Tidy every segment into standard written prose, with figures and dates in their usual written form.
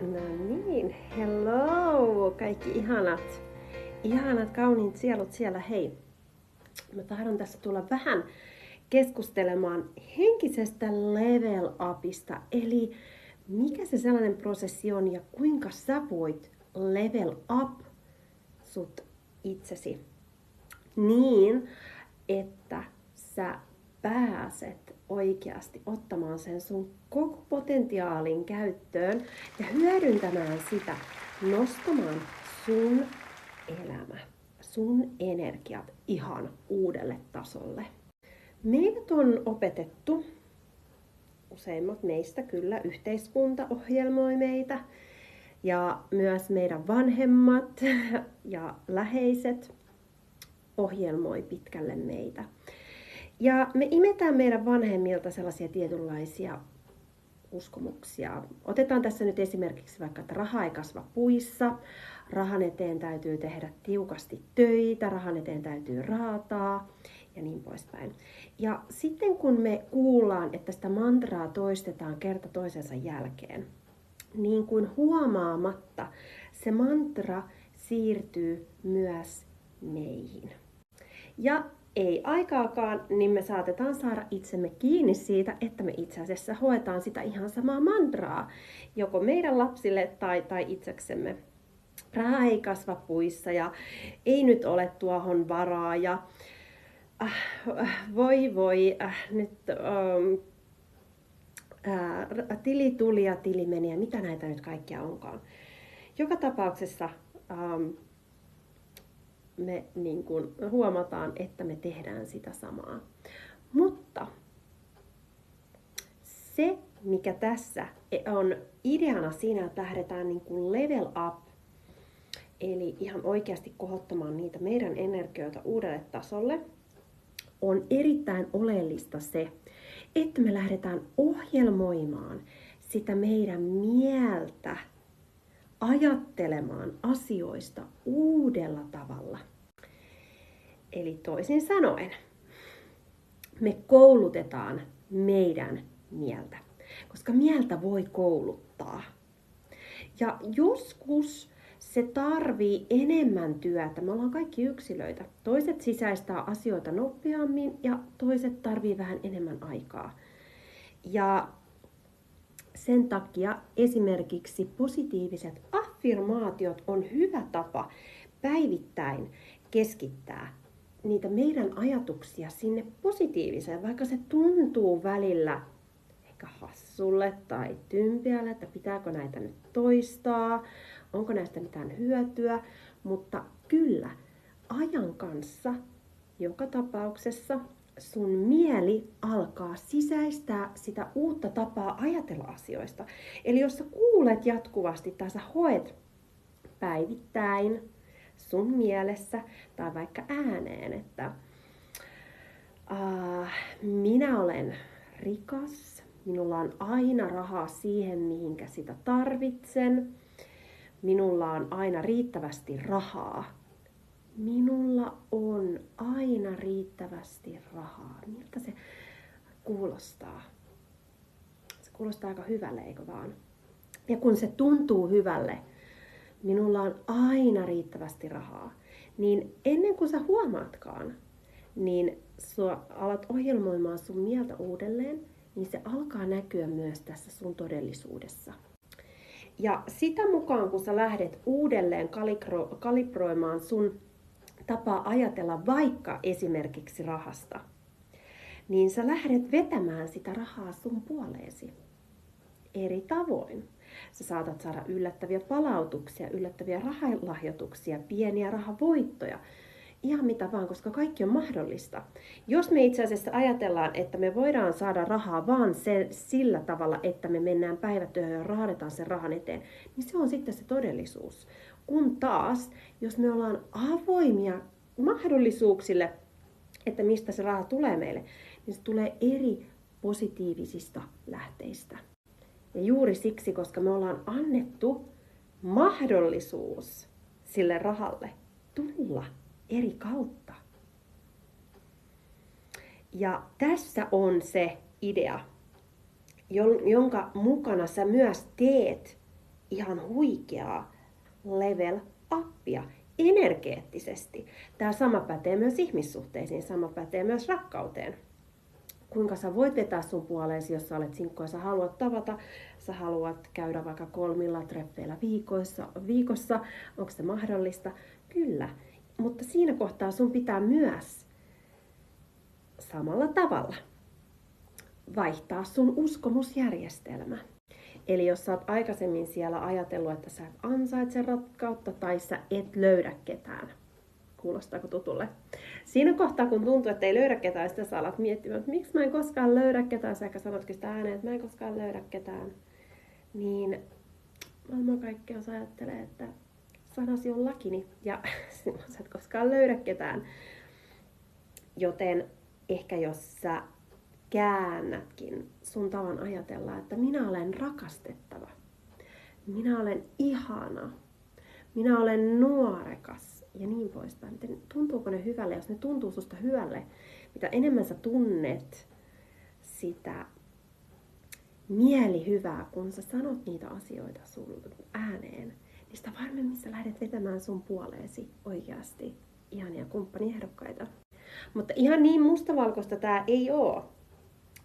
No niin, hello kaikki ihanat kauniit sielut siellä, hei. Mä tahdon tässä tulla vähän keskustelemaan henkisestä level upista, eli mikä se sellainen prosessi on ja kuinka sä voit level up sut itsesi niin, että sä pääset oikeasti ottamaan sen sun koko potentiaalin käyttöön ja hyödyntämään sitä, nostamaan sun elämä, sun energiat ihan uudelle tasolle. Meidät on opetettu, useimmat meistä kyllä, yhteiskunta ohjelmoi meitä ja myös meidän vanhemmat ja läheiset ohjelmoi pitkälle meitä. Ja me imetään meidän vanhemmilta sellaisia tietynlaisia uskomuksia. Otetaan tässä nyt esimerkiksi vaikka, että raha ei kasva puissa, rahan eteen täytyy tehdä tiukasti töitä, rahan eteen täytyy raataa ja niin poispäin. Ja sitten kun me kuullaan, että sitä mantraa toistetaan kerta toisensa jälkeen, niin kuin huomaamatta se mantra siirtyy myös meihin. Ja ei aikaakaan, niin me saatetaan saada itsemme kiinni siitä, että me itse asiassa hoetaan sitä ihan samaa mantraa, joko meidän lapsille tai itseksemme. Raha ei kasva puissa ja ei nyt ole tuohon varaa ja nyt tili tuli ja tili meni ja mitä näitä nyt kaikkia onkaan. Joka tapauksessa me niin kuin huomataan, että me tehdään sitä samaa. Mutta se, mikä tässä on ideana siinä, että lähdetään niin kuin level up, eli ihan oikeasti kohottamaan niitä meidän energioita uudelle tasolle, on erittäin oleellista se, että me lähdetään ohjelmoimaan sitä meidän mieltä ajattelemaan asioista uudella tavalla. Eli toisin sanoen, me koulutetaan meidän mieltä, koska mieltä voi kouluttaa. Ja joskus se tarvii enemmän työtä. Me ollaan kaikki yksilöitä. Toiset sisäistää asioita nopeammin ja toiset tarvii vähän enemmän aikaa. Ja sen takia esimerkiksi positiiviset affirmaatiot on hyvä tapa päivittäin keskittää niitä meidän ajatuksia sinne positiiviseen, vaikka se tuntuu välillä ehkä hassulle tai tympeälle, että pitääkö näitä nyt toistaa, onko näistä mitään hyötyä, mutta kyllä ajan kanssa joka tapauksessa sun mieli alkaa sisäistää sitä uutta tapaa ajatella asioista. Eli jos sä kuulet jatkuvasti tai sä hoet päivittäin sun mielessä tai vaikka ääneen, että minä olen rikas, minulla on aina rahaa siihen, mihinkä sitä tarvitsen, minulla on aina riittävästi rahaa. Minulla on aina riittävästi rahaa. Miltä se kuulostaa? Se kuulostaa aika hyvälle, eikö vaan? Ja kun se tuntuu hyvälle, minulla on aina riittävästi rahaa, niin ennen kuin sä huomaatkaan, niin sä alat ohjelmoimaan sun mieltä uudelleen, niin se alkaa näkyä myös tässä sun todellisuudessa. Ja sitä mukaan, kun sä lähdet uudelleen kalibroimaan sun tapaa ajatella vaikka esimerkiksi rahasta, niin sä lähdet vetämään sitä rahaa sun puoleesi eri tavoin. Sä saatat saada yllättäviä palautuksia, yllättäviä rahalahjoituksia, pieniä rahavoittoja, ihan mitä vaan, koska kaikki on mahdollista. Jos me itse asiassa ajatellaan, että me voidaan saada rahaa vaan sillä tavalla, että me mennään päivätyöhön ja rahdetaan sen rahan eteen, niin se on sitten se todellisuus. Kun taas, jos me ollaan avoimia mahdollisuuksille, että mistä se raha tulee meille, niin se tulee eri positiivisista lähteistä. Ja juuri siksi, koska me ollaan annettu mahdollisuus sille rahalle tulla eri kautta. Ja tässä on se idea, jonka mukana sä myös teet ihan huikeaa level upia energeettisesti. Tämä sama pätee myös ihmissuhteisiin, sama pätee myös rakkauteen. Kuinka sä voit vetää sun puoleesi, jos sä olet sinkku ja sä haluat tavata, sä haluat käydä vaikka 3 treffeillä viikossa, onko se mahdollista? Kyllä, mutta siinä kohtaa sun pitää myös samalla tavalla vaihtaa sun uskomusjärjestelmä. Eli jos sä oot aikaisemmin siellä ajatellut, että sä et ansaitse rakkautta tai sä et löydä ketään. Kuulostaako tutulle? Siinä kohtaa, kun tuntuu, että ei löydä ketään, sitten sä alat miettimään, että miksi mä en koskaan löydä ketään. Sä ehkä sanotkin sitä ääneen, että mä en koskaan löydä ketään. Niin maailmankaikkeus ajattelee, että sanasi on lakini ja silloin sä et koskaan löydä ketään. Joten ehkä jos sä käännätkin sun tavan ajatella, että minä olen rakastettava, minä olen ihana, minä olen nuorekas ja niin poispäin. Tuntuuko ne hyvälle? Jos ne tuntuu susta hyvälle, mitä enemmän sä tunnet sitä mielihyvää, kun sä sanot niitä asioita sun ääneen, niin sitä varmemmin sä lähdet vetämään sun puoleesi oikeasti ihania kumppaniehdokkaita. Mutta ihan niin mustavalkoista tää ei oo.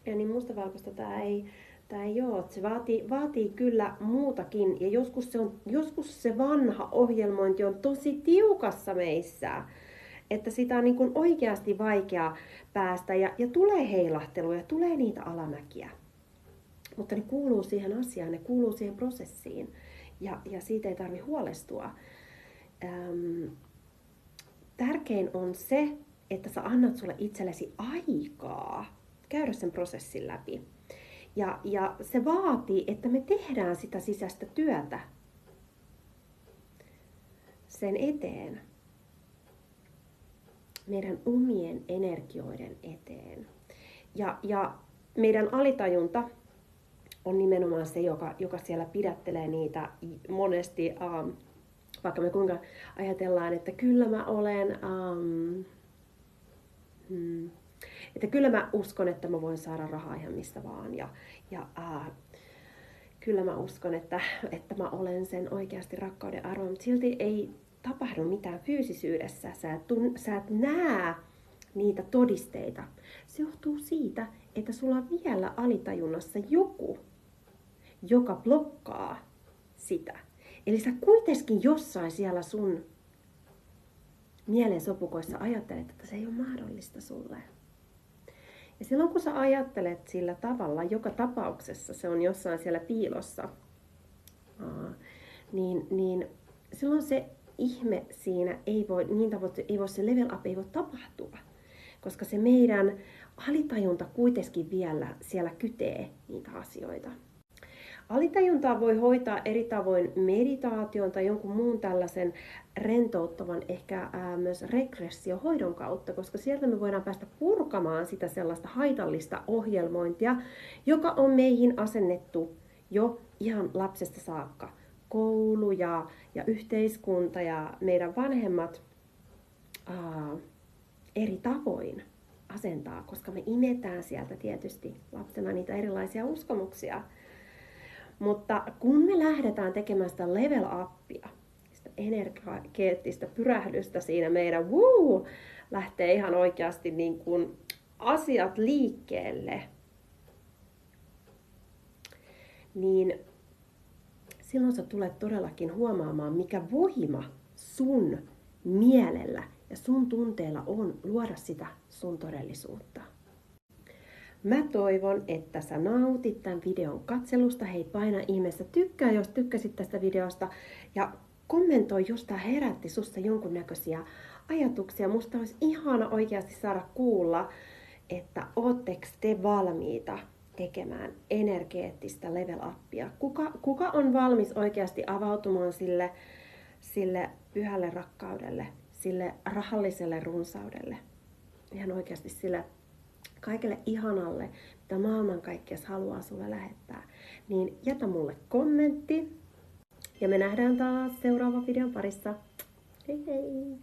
Ja niin mustavalkoista tää ei ole. Se vaatii kyllä muutakin. Ja joskus se vanha ohjelmointi on tosi tiukassa meissä. Että sitä on niin kuin oikeasti vaikea päästä. Ja tulee heilahteluja, tulee niitä alamäkiä. Mutta ne kuuluu siihen asiaan, ne kuuluu siihen prosessiin. Ja siitä ei tarvitse huolestua. Tärkein on se, että sä annat sulle itsellesi aikaa käydä sen prosessin läpi. Ja se vaatii, että me tehdään sitä sisäistä työtä sen eteen. Meidän omien energioiden eteen. Ja meidän alitajunta on nimenomaan se, joka siellä pidättelee niitä monesti, vaikka me kuinka ajatellaan, että kyllä mä olen... Että kyllä mä uskon, että mä voin saada rahaa ihan mistä vaan. Kyllä mä uskon, että mä olen sen oikeasti rakkauden arvo, mutta silti ei tapahdu mitään fyysisyydessä. Sä et näe niitä todisteita. Se johtuu siitä, että sulla on vielä alitajunnassa joku, joka blokkaa sitä. Eli sä kuitenkin jossain siellä sun mielen sopukoissa ajattelet, että se ei ole mahdollista sulle. Ja silloin kun sä ajattelet sillä tavalla, joka tapauksessa se on jossain siellä piilossa, niin silloin se ihme siinä ei voi se level up ei voi tapahtua. Koska se meidän alitajunta kuitenkin vielä siellä kytee niitä asioita. Alitajuntaa voi hoitaa eri tavoin meditaation tai jonkun muun tällaisen rentouttavan, ehkä myös regressiohoidon kautta, koska sieltä me voidaan päästä purkamaan sitä sellaista haitallista ohjelmointia, joka on meihin asennettu jo ihan lapsesta saakka. Koulu ja yhteiskunta ja meidän vanhemmat eri tavoin asentaa, koska me imetään sieltä tietysti lapsena niitä erilaisia uskomuksia. Mutta kun me lähdetään tekemään sitä level upia, sitä energeettistä pyrähdystä siinä meidän lähtee ihan oikeasti niin kuin asiat liikkeelle, niin silloin sä tulet todellakin huomaamaan, mikä voima sun mielellä ja sun tunteella on luoda sitä sun todellisuutta. Mä toivon, että sä nautit tämän videon katselusta. Hei, paina ihmeessä tykkää, jos tykkäsit tästä videosta. Ja kommentoi, jos tää herätti susta jonkunnäköisiä ajatuksia. Musta olisi ihana oikeasti saada kuulla, että ootteko te valmiita tekemään energeettistä level upia. Kuka on valmis oikeasti avautumaan sille pyhälle rakkaudelle, sille rahalliselle runsaudelle. Ihan oikeasti sille kaikelle ihanalle, mitä maailmankaikkeus haluaa sulle lähettää, niin jätä mulle kommentti. Ja me nähdään taas seuraavan videon parissa. Hei hei!